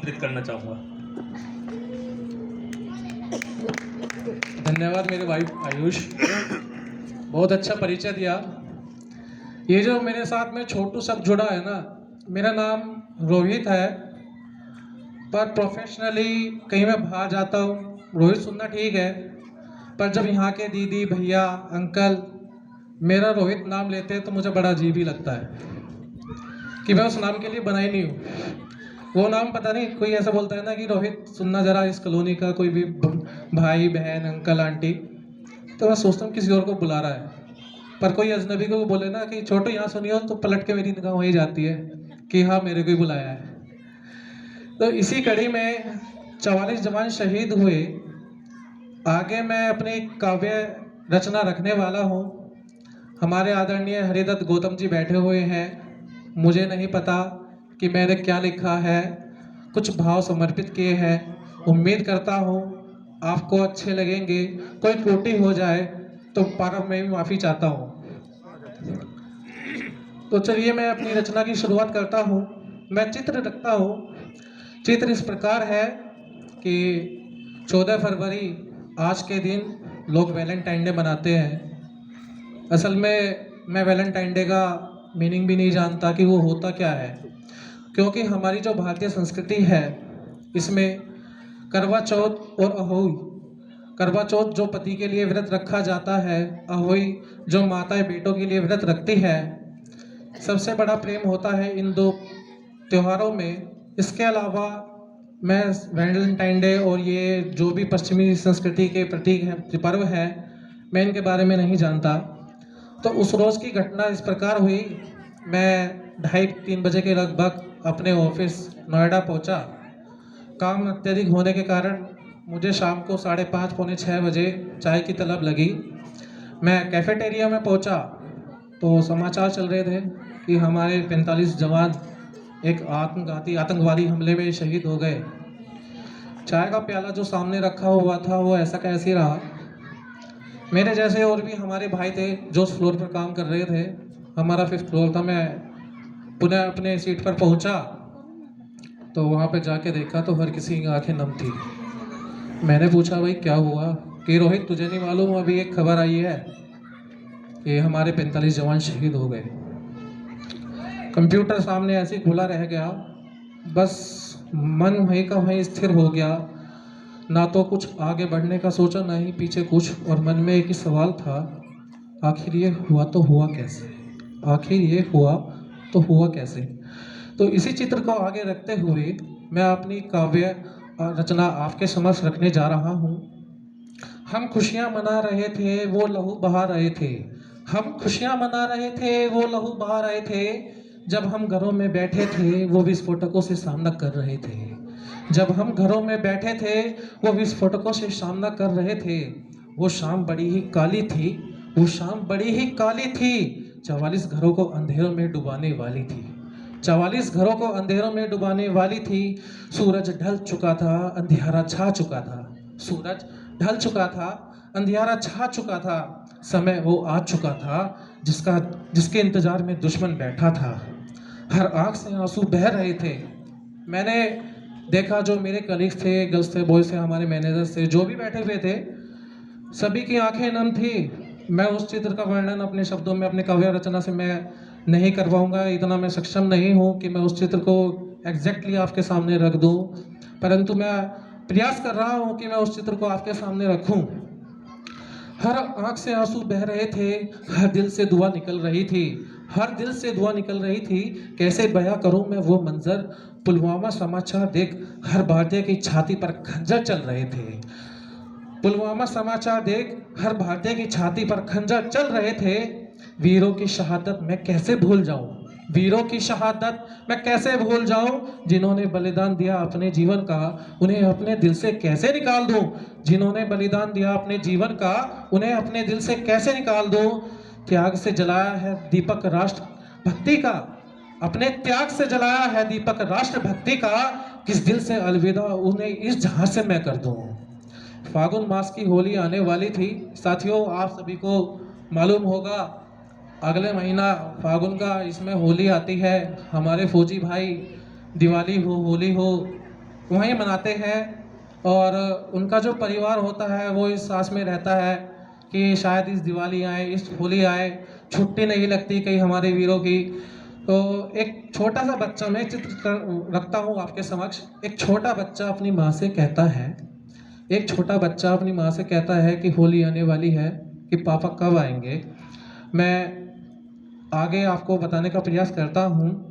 पुरस्कृत करना चाहूँगा। धन्यवाद मेरे भाई आयुष, बहुत अच्छा परिचय दिया। ये जो मेरे साथ में छोटू शब्द जुड़ा है ना, मेरा नाम रोहित है, पर प्रोफेशनली कहीं मैं बाहर जाता हूँ रोहित सुनना ठीक है, पर जब यहाँ के दीदी भैया अंकल मेरा रोहित नाम लेते हैं तो मुझे बड़ा अजीब ही लगता है कि मैं उस नाम के लिए बना ही नहीं हूँ। वो नाम पता नहीं, कोई ऐसा बोलता है ना कि रोहित सुनना जरा इस कॉलोनी का कोई भी भाई बहन अंकल आंटी, तो मैं सोचता हूँ किसी और को बुला रहा है। पर कोई अजनबी को बोले ना कि छोटू यहाँ सुनियो, तो पलट के मेरी निगाह वही जाती है कि हाँ मेरे को ही बुलाया है। तो इसी कड़ी में 44 जवान शहीद हुए, आगे मैं अपनी काव्य रचना रखने वाला हूँ। हमारे आदरणीय हरिदत्त गौतम जी बैठे हुए हैं, मुझे नहीं पता कि मैंने क्या लिखा है, कुछ भाव समर्पित किए हैं। उम्मीद करता हूँ आपको अच्छे लगेंगे, कोई त्रुटि हो जाए तो प्रारंभ में भी माफ़ी चाहता हूँ। तो चलिए मैं अपनी रचना की शुरुआत करता हूँ। मैं चित्र रखता हूँ। चित्र इस प्रकार है कि 14 फरवरी आज के दिन लोग वैलेंटाइन डे मनाते हैं। असल में मैं वैलेंटाइन डे का मीनिंग भी नहीं जानता कि वो होता क्या है, क्योंकि हमारी जो भारतीय संस्कृति है इसमें करवा चौथ और अहोई, करवा चौथ जो पति के लिए व्रत रखा जाता है, अहोई जो माताएं बेटों के लिए व्रत रखती है, सबसे बड़ा प्रेम होता है इन दो त्योहारों में। इसके अलावा मैं वैलेंटाइन डे और ये जो भी पश्चिमी संस्कृति के प्रतीक हैं पर्व है, मैं इनके बारे में नहीं जानता। तो उस रोज़ की घटना इस प्रकार हुई। मैं 2:30-3 बजे के लगभग अपने ऑफिस नोएडा पहुंचा। काम अत्यधिक होने के कारण मुझे शाम को 5:30 पौने 6 बजे चाय की तलब लगी। मैं कैफेटेरिया में पहुंचा तो समाचार चल रहे थे कि हमारे 45 जवान एक आतंकवादी हमले में शहीद हो गए। चाय का प्याला जो सामने रखा हुआ था वो ऐसा कैसे रहा। मेरे जैसे और भी हमारे भाई थे जो उस फ्लोर पर काम कर रहे थे। हमारा 5th फ्लोर था। मैं पुनः अपने सीट पर पहुंचा तो वहाँ पे जाके देखा तो हर किसी की आंखें नम थी। मैंने पूछा भाई क्या हुआ, कि रोहित तुझे नहीं मालूम अभी एक खबर आई है कि हमारे 45 जवान शहीद हो गए। कंप्यूटर सामने ऐसे ही खुला रह गया, बस मन वहीं का वहीं स्थिर हो गया। ना तो कुछ आगे बढ़ने का सोचा, ना ही पीछे कुछ, और मन में एक ही सवाल था, आखिर ये हुआ तो हुआ कैसे, आखिर ये हुआ तो हुआ कैसे। तो इसी चित्र को आगे रखते हुए मैं अपनी काव्य रचना आपके समक्ष रखने जा रहा हूँ। हम खुशियाँ मना रहे थे वो लहू बहा रहे थे, हम खुशियाँ मना रहे थे वो लहू बहा रहे थे, जब हम घरों में बैठे थे वो विस्फोटकों से सामना कर रहे थे, जब हम घरों में बैठे थे वो विस्फोटकों से सामना कर रहे थे। वो शाम बड़ी ही काली थी, वो शाम बड़ी ही काली थी, 44 घरों को अंधेरों में डुबाने वाली थी, 44 घरों को अंधेरों में डुबाने वाली थी। सूरज ढल चुका था, अंधियारा छा चुका था, सूरज ढल चुका था, अंधियारा छा चुका था, समय वो आ चुका था जिसके इंतजार में दुश्मन बैठा था। हर आंख से आंसू बह रहे थे। मैंने देखा जो मेरे कलीग्स थे, गर्ल्स थे, बॉयज थे, हमारे मैनेजर्स थे, जो भी बैठे हुए थे, सभी की आंखें नम थी। मैं उस चित्र का वर्णन अपने शब्दों में, अपने काव्य रचना से मैं नहीं करवाऊंगा, इतना मैं सक्षम नहीं हूँ कि मैं उस चित्र को एग्जैक्टली आपके सामने रख दूँ, परंतु मैं प्रयास कर रहा हूँ कि मैं उस चित्र को आपके सामने रखूँ। हर आंख से आंसू बह रहे थे, हर दिल से दुआ निकल रही थी, हर दिल से दुआ निकल रही थी। कैसे बयां करूं मैं वो मंजर, पुलवामा समाचार देख हर भारतीय की छाती पर खंजर चल रहे थे, पुलवामा समाचार देख हर भारतीय की छाती पर खंजर चल रहे थे। वीरों की शहादत मैं कैसे भूल जाऊं, वीरों की शहादत मैं कैसे भूल जाऊं, जिन्होंने बलिदान दिया अपने जीवन का, उन्हें अपने दिल से कैसे निकाल दूं, जिन्होंने बलिदान दिया अपने जीवन का, उन्हें अपने दिल से कैसे निकाल दूं। त्याग से जलाया है दीपक राष्ट्र भक्ति का, अपने त्याग से जलाया है दीपक राष्ट्र भक्ति का, किस दिल से अलविदा उन्हें इस जहां से मैं कर दूं। फागुन मास की होली आने वाली थी। साथियों, आप सभी को मालूम होगा अगले महीना फागुन का इसमें होली आती है। हमारे फौजी भाई दिवाली हो, होली हो, वहीं मनाते हैं। और उनका जो परिवार होता है वो इस आस में रहता है कि शायद इस दिवाली आए, इस होली आए, छुट्टी नहीं लगती कहीं हमारे वीरों की। तो एक छोटा सा बच्चा, मैं रखता हूँ आपके समक्ष। एक छोटा बच्चा अपनी माँ से कहता है, एक छोटा बच्चा अपनी माँ से कहता है कि होली आने वाली है, कि पापा कब आएंगे। मैं आगे आपको बताने का प्रयास करता हूँ।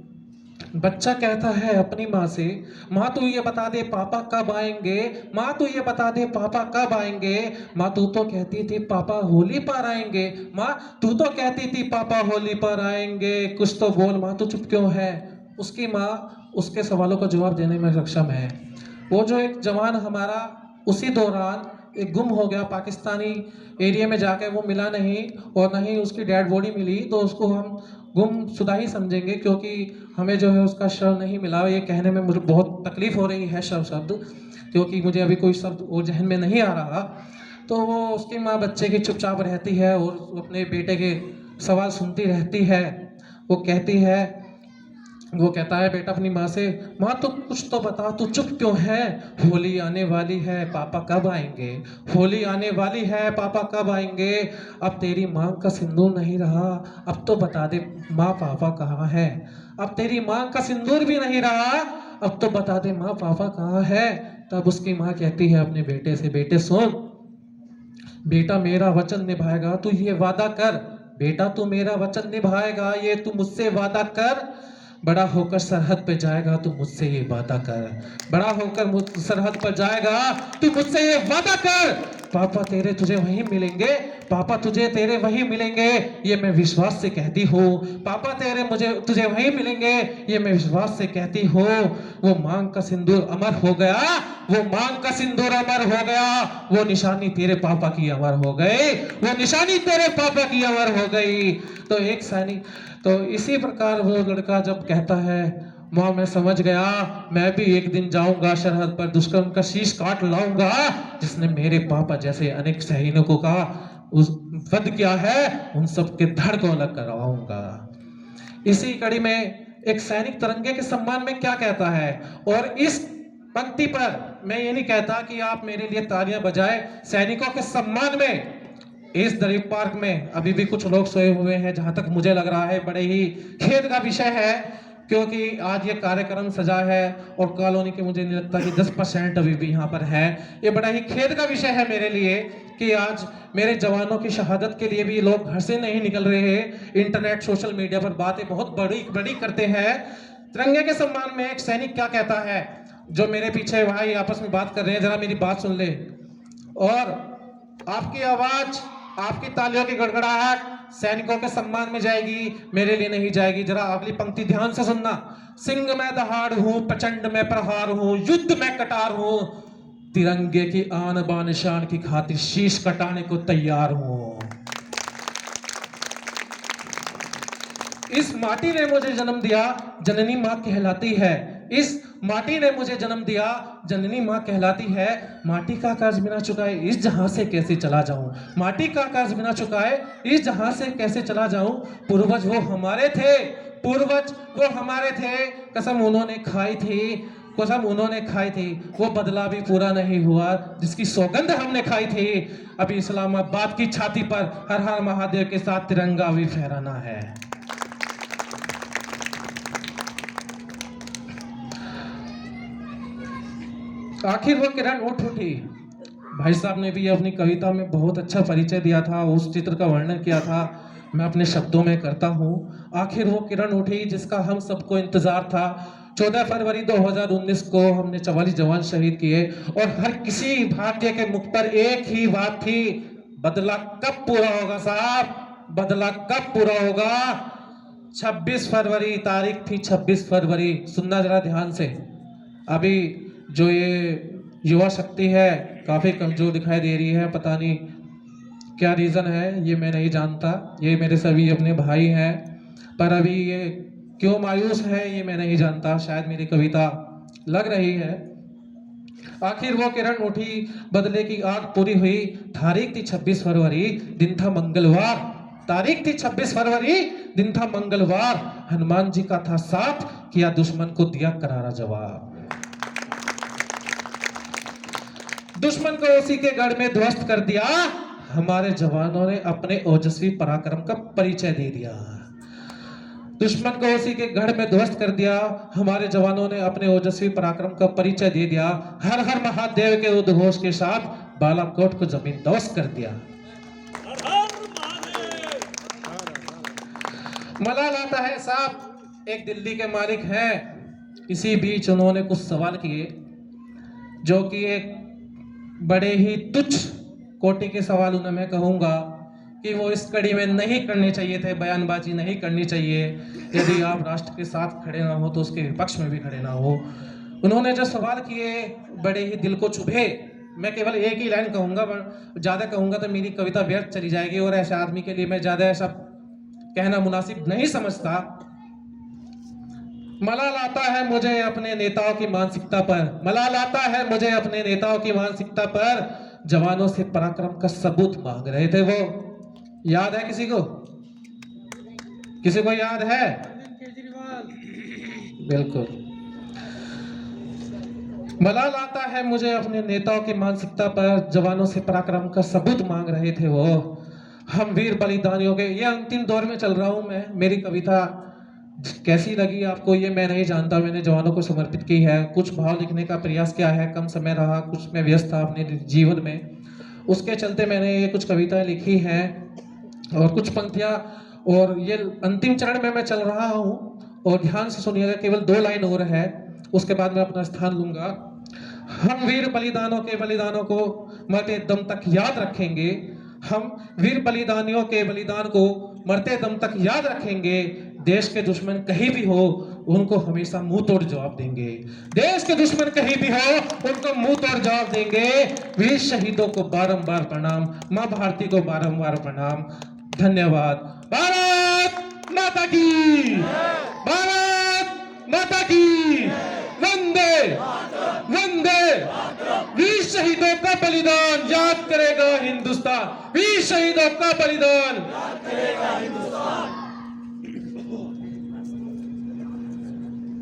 बच्चा कहता है अपनी माँ से, माँ तू ये बता दे पापा कब आएंगे, माँ तू ये बता दे पापा कब आएंगे। माँ तू तो कहती थी पापा होली पर आएंगे, माँ तू तो कहती थी पापा होली पर आएंगे, कुछ तो बोल माँ, तू चुप क्यों है। उसकी माँ उसके सवालों का जवाब देने में सक्षम है। वो जो एक जवान हमारा उसी दौरान एक गुम हो गया पाकिस्तानी एरिया में जाके, वो मिला नहीं और न ही उसकी डेड बॉडी मिली, तो उसको हम गुमशुदा ही समझेंगे, क्योंकि हमें जो है उसका शव नहीं मिला। ये कहने में मुझे बहुत तकलीफ हो रही है शव शब्द, क्योंकि मुझे अभी कोई शब्द वो जहन में नहीं आ रहा। तो वो उसकी माँ बच्चे की चुपचाप रहती है और अपने बेटे के सवाल सुनती रहती है। वो कहती है, वो कहता है बेटा अपनी माँ से, माँ तो कुछ तो बता, तू चुप क्यों है। होली आने वाली है, पापा कब आएंगे, होली आने वाली है, पापा कब आएंगे। अब तेरी मांग का सिंदूर नहीं रहा, अब तो बता दे माँ पापा कहाँ है। अब तेरी मांग का सिंदूर भी नहीं रहा, अब तो बता दे माँ पापा कहाँ है। तब उसकी माँ कहती है अपने बेटे से, बेटे सुन, बेटा मेरा वचन निभाएगा, तू ये वादा कर, बेटा तू मेरा वचन निभाएगा, ये तू मुझसे वादा कर। बड़ा होकर सरहद पे जाएगा, तू मुझसे ये वादा कर, बड़ा होकर सरहद पर जाएगा, तू मुझसे ये वादा कर। पापा तेरे तुझे वहीं मिलेंगे, पापा तुझे तेरे वहीं मिलेंगे, ये मैं विश्वास से कहती हूँ। पापा तेरे मुझे तुझे वहीं मिलेंगे, ये मैं विश्वास से कहती हूँ। वो मांग का सिंदूर अमर हो गया, वो मांग का सिंदूर अमर हो गया, वो निशानी तेरे पापा की अमर हो गई, वो निशानी तेरे पापा की अमर हो गई। तो एक सैनिक, तो इसी प्रकार वो लड़का जब कहता है, माँ मैं समझ गया, मैं भी एक दिन जाऊंगा सरहद पर, दुश्मन का शीश काट लाऊंगा, जिसने मेरे पापा जैसे अनेक सैनिकों का उस वध किया है, उन सब के धड़ को अलग करवाऊंगा। इसी कड़ी में एक सैनिक तिरंगे के सम्मान में क्या कहता है। और इस पंक्ति पर मैं ये नहीं कहता कि आप मेरे लिए तालियां बजाएं, सैनिकों के सम्मान में इस दलीप पार्क में अभी भी कुछ लोग सोए हुए हैं, जहां तक मुझे लग रहा है बड़े ही खेद का विषय है, क्योंकि आज ये कार्यक्रम सजा है और कॉलोनी के मुझे नहीं लगता कि 10% अभी भी यहाँ पर है। ये बड़ा ही खेद का विषय है मेरे लिए कि आज मेरे जवानों की शहादत के लिए भी लोग घर से नहीं निकल रहे हैं। इंटरनेट सोशल मीडिया पर बातें बहुत बड़ी बड़ी करते हैं। तिरंगे के सम्मान में एक सैनिक क्या कहता है, जो मेरे पीछे भाई आपस में बात कर रहे हैं, जरा मेरी बात सुन ले और आपकी आवाज, आपकी तालियों की गड़गड़ाहट सैनिकों के सम्मान में जाएगी, मेरे लिए नहीं जाएगी। जरा अगली पंक्ति ध्यान से सुनना। सिंह में दहाड़ हूं, प्रचंड में प्रहार हूं, युद्ध में कटार हूं, तिरंगे की आन बान शान की खातिर शीश कटाने को तैयार हूं। इस माटी ने मुझे जन्म दिया, जननी मां कहलाती है। इस माटी ने मुझे जन्म दिया, जननी मां कहलाती है। माटी का कर्ज बिना चुकाए इस जहां से कैसे चला जाऊं, माटी का कर्ज बिना चुकाए इस जहां से कैसे चला जाऊं। पूर्वज वो हमारे थे, पूर्वज वो हमारे थे, कसम उन्होंने खाई थी, कसम उन्होंने खाई थी, वो बदला भी पूरा नहीं हुआ जिसकी सौगंध हमने खाई थी। अभी इस्लामाबाद की छाती पर हर हर महादेव के साथ तिरंगा भी फहराना है। आखिर वो किरण उठ उठी। भाई साहब ने भी अपनी कविता में बहुत अच्छा परिचय दिया था, उस चित्र का वर्णन किया था, मैं अपने शब्दों में करता हूँ। आखिर वो किरण उठी जिसका हम सबको इंतजार था। 14 फरवरी 2019 को हमने 44 जवान शहीद किए और हर किसी भारतीय के मुख पर एक ही बात थी, बदला कब पूरा होगा साहब, बदला कब पूरा होगा। 26 फरवरी तारीख थी, 26 फरवरी, सुनना जरा ध्यान से। अभी जो ये युवा शक्ति है काफ़ी कमज़ोर दिखाई दे रही है, पता नहीं क्या रीज़न है, ये मैं नहीं जानता, ये मेरे सभी अपने भाई हैं, पर अभी ये क्यों मायूस है ये मैं नहीं जानता, शायद मेरी कविता लग रही है। आखिर वो किरण उठी, बदले की आग पूरी हुई, तारीख थी 26 फरवरी, दिन था मंगलवार, तारीख थी 26 फरवरी, दिन था मंगलवार, हनुमान जी का था साथ, किया दुश्मन को दिया करारा जवाब। दुश्मन को उसी के गढ़ में ध्वस्त कर दिया, हमारे जवानों ने अपने ओजस्वी पराक्रम का परिचय दे दिया। दुश्मन को उसी के गढ़ में ध्वस्त कर दिया, हमारे जवानों ने अपने ओजस्वी पराक्रम का परिचय दे दिया। हर हर महादेव के उद्घोष के साथ बालाकोट को जमींदोज कर दिया। मलाल आता है साहब एक दिल्ली के मालिक हैं। इसी बीच उन्होंने कुछ सवाल किए जो कि एक बड़े ही तुच्छ कोटि के सवाल उन्हें मैं कहूँगा कि वो इस कड़ी में नहीं करने चाहिए थे, बयानबाजी नहीं करनी चाहिए। यदि आप राष्ट्र के साथ खड़े ना हो तो उसके विपक्ष में भी खड़े ना हो। उन्होंने जो सवाल किए बड़े ही दिल को चुभे। मैं केवल एक ही लाइन कहूँगा, ज़्यादा कहूँगा तो मेरी कविता व्यर्थ चली जाएगी और ऐसे आदमी के लिए मैं ज़्यादा ऐसा कहना मुनासिब नहीं समझता। मलाल आता है मुझे अपने नेताओं की मानसिकता पर, मलाल आता है मुझे अपने नेताओं की मानसिकता पर। जवानों से पराक्रम का सबूत मांग रहे थे वो। याद है किसी को? किसी को याद है? बिल्कुल। मलाल आता है मुझे अपने नेताओं की मानसिकता पर, जवानों से पराक्रम का सबूत मांग रहे थे वो। हम वीर बलिदानियों के, ये अंतिम दौर में चल रहा हूं मैं। मेरी कविता कैसी लगी आपको ये मैं नहीं जानता, मैंने जवानों को समर्पित की है। कुछ भाव लिखने का प्रयास किया है, कम समय रहा, कुछ मैं व्यस्त था अपने जीवन में, उसके चलते मैंने ये कुछ कविताएं लिखी हैं और कुछ पंक्तियां। और ये अंतिम चरण में मैं चल रहा हूँ और ध्यान से सुनिएगा, केवल 2 लाइन और है, उसके बाद मैं अपना स्थान लूंगा। हम वीर बलिदानों के बलिदानों को मरते दम तक याद रखेंगे। हम वीर बलिदानियों के बलिदान को मरते दम तक याद रखेंगे। देश के दुश्मन कहीं भी हो उनको हमेशा मुंह तोड़ जवाब देंगे। देश के दुश्मन कहीं भी हो उनको मुंह तोड़ जवाब देंगे। वीर शहीदों को बारंबार प्रणाम, मां भारती को बारंबार प्रणाम। धन्यवाद। भारत माता की, भारत माता की, वंदे वंदे। वीर शहीदों का बलिदान याद करेगा हिंदुस्तान, वीर शहीदों का बलिदान याद करेगा हिंदुस्तान।